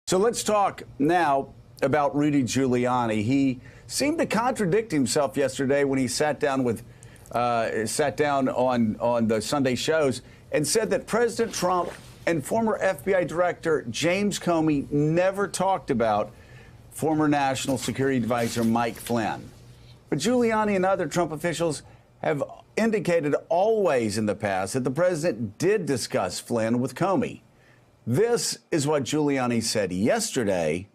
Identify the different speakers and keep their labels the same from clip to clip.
Speaker 1: So let's talk now about Rudy Giuliani. He seemed to contradict himself yesterday when he sat down on the Sunday shows and said that President Trump and former FBI Director James Comey never talked about former National Security Advisor Mike Flynn. But Giuliani and other Trump officials have indicated always in the past that the president did discuss Flynn with Comey. This is what Giuliani said yesterday,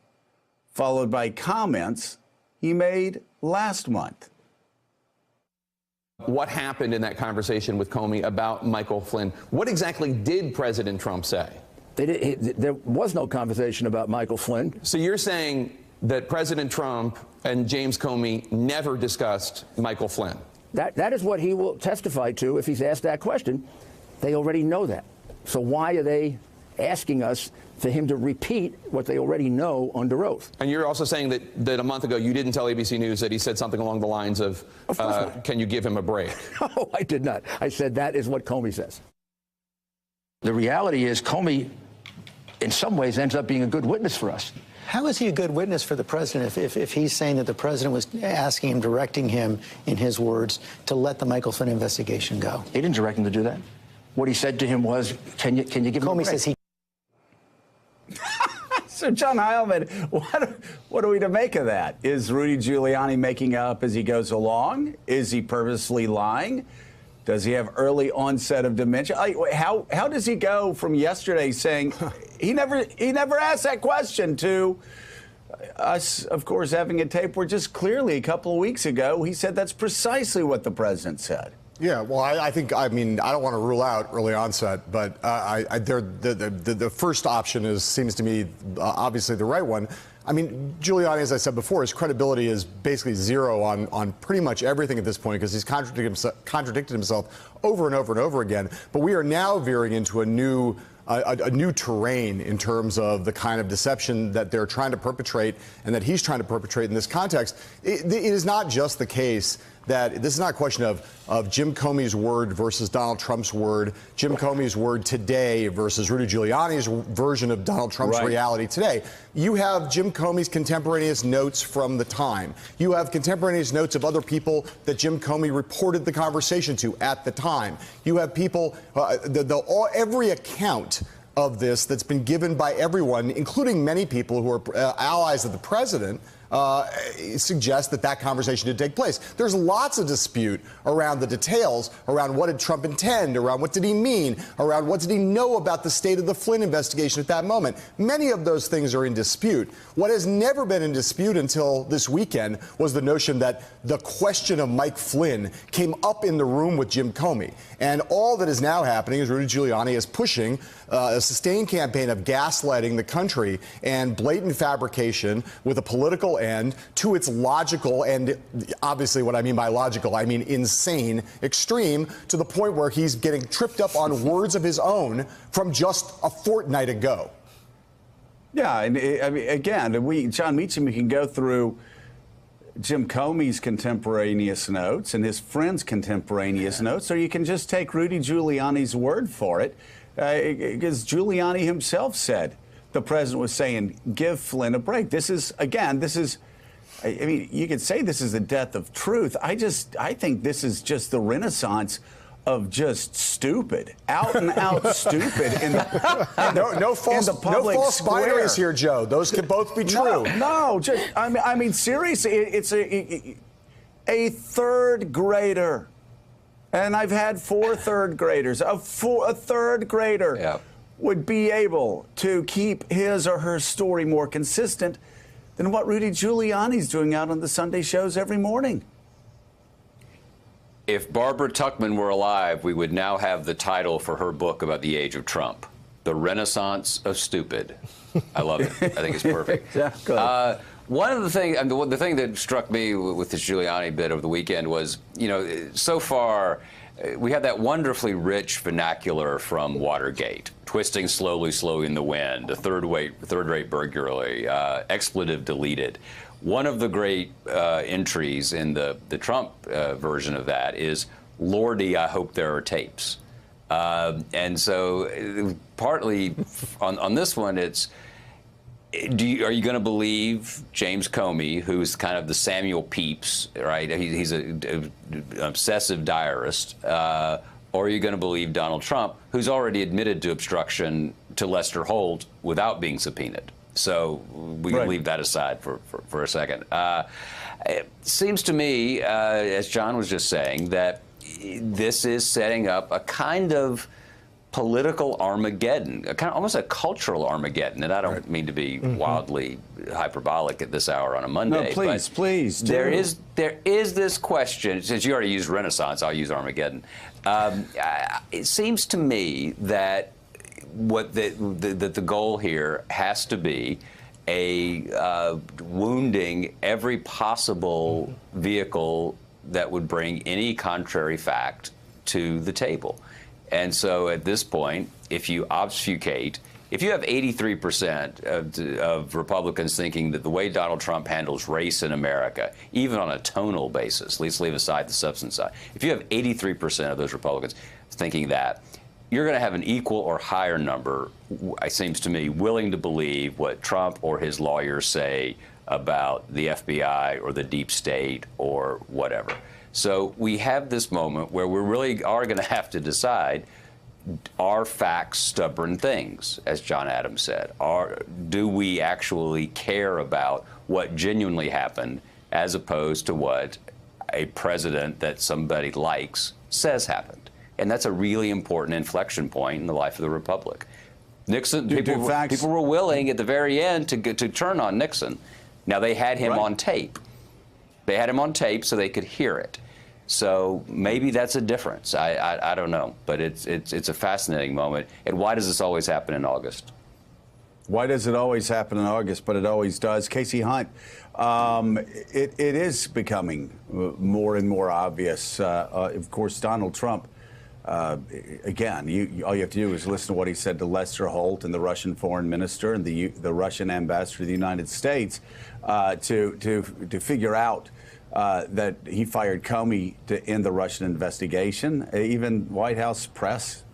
Speaker 1: followed by comments he made last month.
Speaker 2: What happened in that conversation with Comey about Michael Flynn? What exactly did President Trump say?
Speaker 3: There was no conversation about Michael Flynn.
Speaker 2: So you're saying that President Trump and James Comey never discussed Michael Flynn?
Speaker 3: That is what he will testify to if he's asked that question. They already know that. So why are they asking us for him to repeat what they already know under oath?
Speaker 2: And you're also saying that a month ago you didn't tell ABC News that he said something along the lines of can you give him a break?
Speaker 3: No, I did not. I said that is what Comey says. The reality is Comey, in some ways, ends up being a good witness for us.
Speaker 4: How is he a good witness for the president if he's saying that the president was asking him, directing him, in his words, to let the Michael Flynn investigation go?
Speaker 3: He didn't direct him to do that. What he said to him was, can you give him a break?
Speaker 4: Comey says he...
Speaker 1: So, John Heilman, what are we to make of that? Is Rudy Giuliani making up as he goes along? Is he purposely lying? Does he have early onset of dementia? How does he go from yesterday saying he never asked that question to us, of course, having a tape where just clearly a couple of weeks ago he said that's precisely what the president said?
Speaker 5: Yeah, well, I mean, I don't want to rule out early onset, but the first option seems to me obviously the right one. I mean, Giuliani, as I said before, his credibility is basically zero on pretty much everything at this point because he's contradicted himself over and over and over again. But we are now veering into a new terrain in terms of the kind of deception that they're trying to perpetrate and that he's trying to perpetrate in this context. It is not just the case that this is not a question of Jim Comey's word versus Donald Trump's word, Jim Comey's word today versus Rudy Giuliani's version of Donald Trump's reality today. You have Jim Comey's contemporaneous notes from the time. You have contemporaneous notes of other people that Jim Comey reported the conversation to at the time. You have people, every account of this that's been given by everyone, including many people who are allies of the president, suggest that conversation did take place. There's lots of dispute around the details, around what did Trump intend, around what did he mean, around what did he know about the state of the Flynn investigation at that moment. Many of those things are in dispute. What has never been in dispute until this weekend was the notion that the question of Mike Flynn came up in the room with Jim Comey. And all that is now happening is Rudy Giuliani is pushing a sustained campaign of gaslighting the country and blatant fabrication with a political end to its logical, and obviously what I mean by logical, I mean insane extreme, to the point where he's getting tripped up on words of his own from just a fortnight ago.
Speaker 1: Yeah, and I mean, again, John Meacham, we can go through Jim Comey's contemporaneous notes and his friend's contemporaneous notes, or you can just take Rudy Giuliani's word for it, because Giuliani himself said the president was saying, give Flynn a break. I mean, you could say this is the death of truth. I think this is just the renaissance of just stupid, out and out stupid.
Speaker 5: No false binaries here, Joe. Those can both be true.
Speaker 1: No, just I mean, seriously, it's a third grader, and I've had 4 third graders. A third grader would be able to keep his or her story more consistent than what Rudy Giuliani's doing out on the Sunday shows every morning.
Speaker 6: If Barbara Tuchman were alive, we would now have the title for her book about the age of Trump, The Renaissance of Stupid. I love it. I think it's perfect.
Speaker 1: Yeah, good.
Speaker 6: One of the things, the thing that struck me with this Giuliani bit over the weekend was, you know, so far we had that wonderfully rich vernacular from Watergate, twisting slowly in the wind, a third-rate burglary, expletive deleted. One of the great entries in the Trump version of that is, Lordy, I hope there are tapes. And so partly on this one, Are you going to believe James Comey, who's kind of the Samuel Pepys, right? He's an obsessive diarist. Or are you going to believe Donald Trump, who's already admitted to obstruction to Lester Holt without being subpoenaed? So we can leave that aside for a second. It seems to me, as John was just saying, that this is setting up a kind of political Armageddon, almost a cultural Armageddon. And I don't mean to be wildly hyperbolic at this hour on a Monday.
Speaker 1: No, please.
Speaker 6: There is this question. Since you already used Renaissance, I'll use Armageddon. It seems to me that the goal here has to be wounding every possible vehicle that would bring any contrary fact to the table. And so at this point, if you obfuscate, if you have 83% of Republicans thinking that the way Donald Trump handles race in America, even on a tonal basis, let's leave aside the substance side, if you have 83% of those Republicans thinking that, you're going to have an equal or higher number, it seems to me, willing to believe what Trump or his lawyers say about the FBI or the deep state or whatever. So we have this moment where we really are going to have to decide, are facts stubborn things, as John Adams said? Do we actually care about what genuinely happened as opposed to what a president that somebody likes says happened? And that's a really important inflection point in the life of the Republic. Nixon, people were willing at the very end to turn on Nixon. Now, they had him on tape. They had him on tape so they could hear it. So maybe that's a difference. I don't know, but it's a fascinating moment. And why does this always happen in August?
Speaker 1: Why does it always happen in August? But it always does. Casey Hunt, it is becoming more and more obvious. Of course, Donald Trump. Again, all you have to do is listen to what he said to Lester Holt and the Russian foreign minister and the Russian ambassador to the United States to figure out that he fired Comey to end the Russian investigation. Even White House press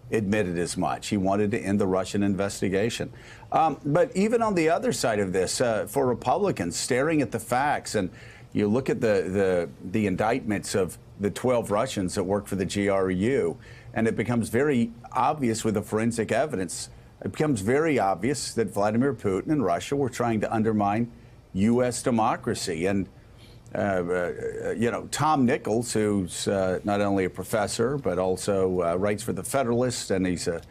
Speaker 1: admitted as much. He wanted to end the Russian investigation. But even on the other side of this, for Republicans staring at the facts, and you look at the indictments of the 12 Russians that work for the GRU, and it becomes very obvious with the forensic evidence. It becomes very obvious that Vladimir Putin and Russia were trying to undermine U.S. democracy. And Tom Nichols, who's not only a professor but also writes for the Federalist, and he's a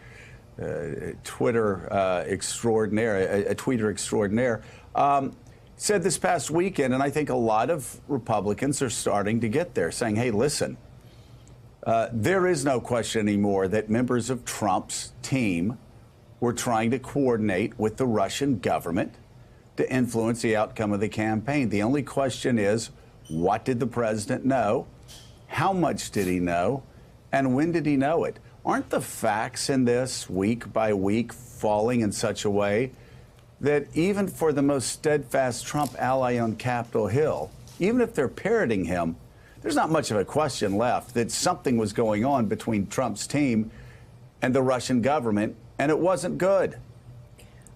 Speaker 1: Twitter extraordinaire, a tweeter extraordinaire. Said this past weekend, and I think a lot of Republicans are starting to get there, saying, hey, listen, there is no question anymore that members of Trump's team were trying to coordinate with the Russian government to influence the outcome of the campaign. The only question is, what did the president know? How much did he know? And when did he know it? Aren't the facts in this week by week falling in such a way that even for the most steadfast Trump ally on Capitol Hill, even if they're parroting him, there's not much of a question left that something was going on between Trump's team and the Russian government, and it wasn't good.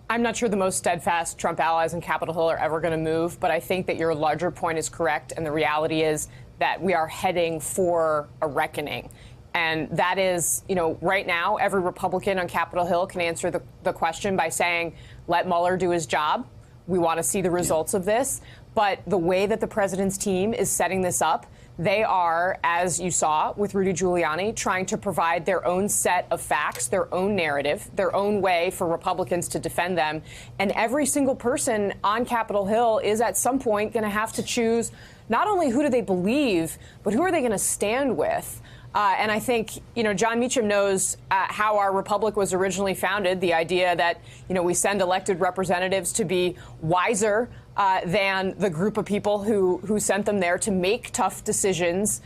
Speaker 7: I'm not sure the most steadfast Trump allies on Capitol Hill are ever going to move, but I think that your larger point is correct, and the reality is that we are heading for a reckoning. And that is, right now, every Republican on Capitol Hill can answer the question by saying, let Mueller do his job. We want to see the results of this. But the way that the president's team is setting this up, they are, as you saw with Rudy Giuliani, trying to provide their own set of facts, their own narrative, their own way for Republicans to defend them. And every single person on Capitol Hill is at some point going to have to choose not only who do they believe, but who are they going to stand with. And I think, John Meacham knows how our republic was originally founded, the idea that, we send elected representatives to be wiser than the group of people who sent them there to make tough decisions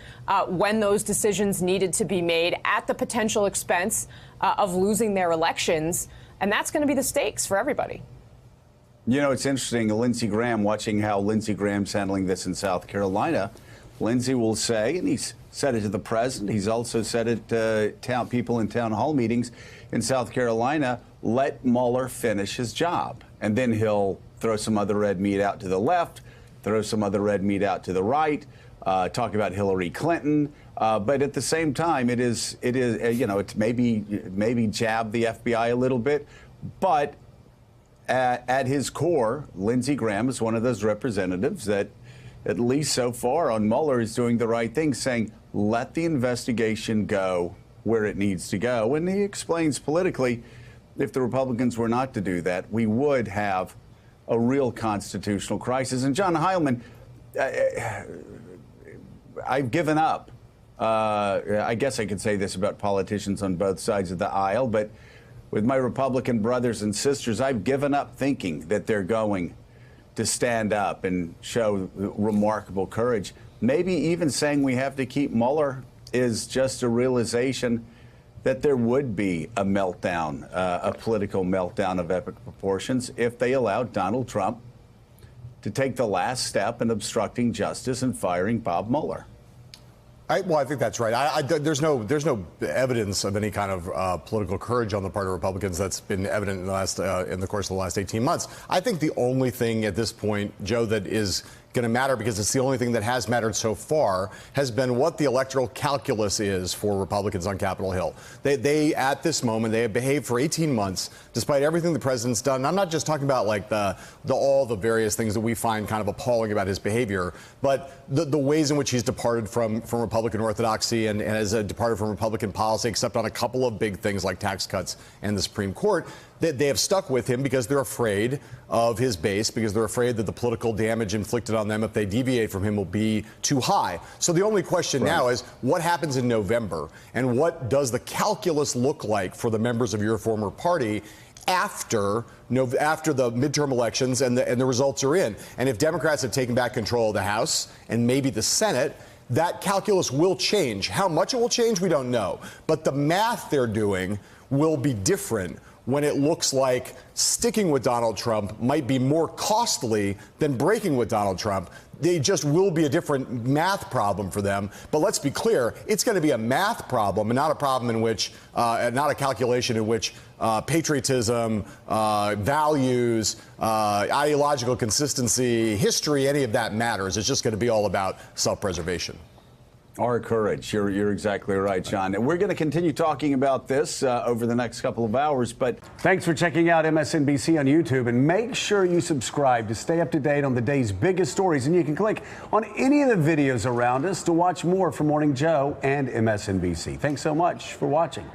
Speaker 7: when those decisions needed to be made at the potential expense of losing their elections. And that's going to be the stakes for everybody.
Speaker 1: It's interesting, Lindsey Graham, watching how Lindsey Graham's handling this in South Carolina. Lindsey will say, and he's said it to the president, he's also said it to people in town hall meetings in South Carolina, let Mueller finish his job. and then he'll throw some other red meat out to the left, throw some other red meat out to the right, talk about Hillary Clinton. But at the same time, it's maybe jab the FBI a little bit. But at his core, Lindsey Graham is one of those representatives that, at least so far on Mueller, is doing the right thing, saying, let the investigation go where it needs to go. And he explains politically, if the Republicans were not to do that, we would have a real constitutional crisis. And John Heilman, I've given up. I guess I could say this about politicians on both sides of the aisle, but with my Republican brothers and sisters, I've given up thinking that they're going to stand up and show remarkable courage. Maybe even saying we have to keep Mueller is just a realization that there would be a meltdown, a political meltdown of epic proportions if they allowed Donald Trump to take the last step in obstructing justice and firing Bob Mueller.
Speaker 5: Well, I think that's right. There's no evidence of any kind of political courage on the part of Republicans that's been evident in the course of the last 18 months. I think the only thing at this point, Joe, that is going to matter, because it's the only thing that has mattered so far, has been what the electoral calculus is for Republicans on Capitol Hill. They at this moment, they have behaved for 18 months, despite everything the president's done. And I'm not just talking about like all the various things that we find kind of appalling about his behavior, but the ways in which he's departed from Republican orthodoxy and has departed from Republican policy, except on a couple of big things like tax cuts and the Supreme Court. They have stuck with him because they're afraid of his base, because they're afraid that the political damage inflicted on them if they deviate from him will be too high. So the only question now is what happens in November, and what does the calculus look like for the members of your former party after the midterm elections and the results are in? And if Democrats have taken back control of the House and maybe the Senate, that calculus will change. How much it will change, we don't know. But the math they're doing will be different when it looks like sticking with Donald Trump might be more costly than breaking with Donald Trump. They just will be a different math problem for them. But let's be clear, it's going to be a math problem and not a problem in which, not a calculation in which patriotism, values, ideological consistency, history, any of that matters. It's just going to be all about self-preservation.
Speaker 1: Our courage. You're exactly right, John. And we're going to continue talking about this over the next couple of hours. But thanks for checking out MSNBC on YouTube. And make sure you subscribe to stay up to date on the day's biggest stories. And you can click on any of the videos around us to watch more from Morning Joe and MSNBC. Thanks so much for watching.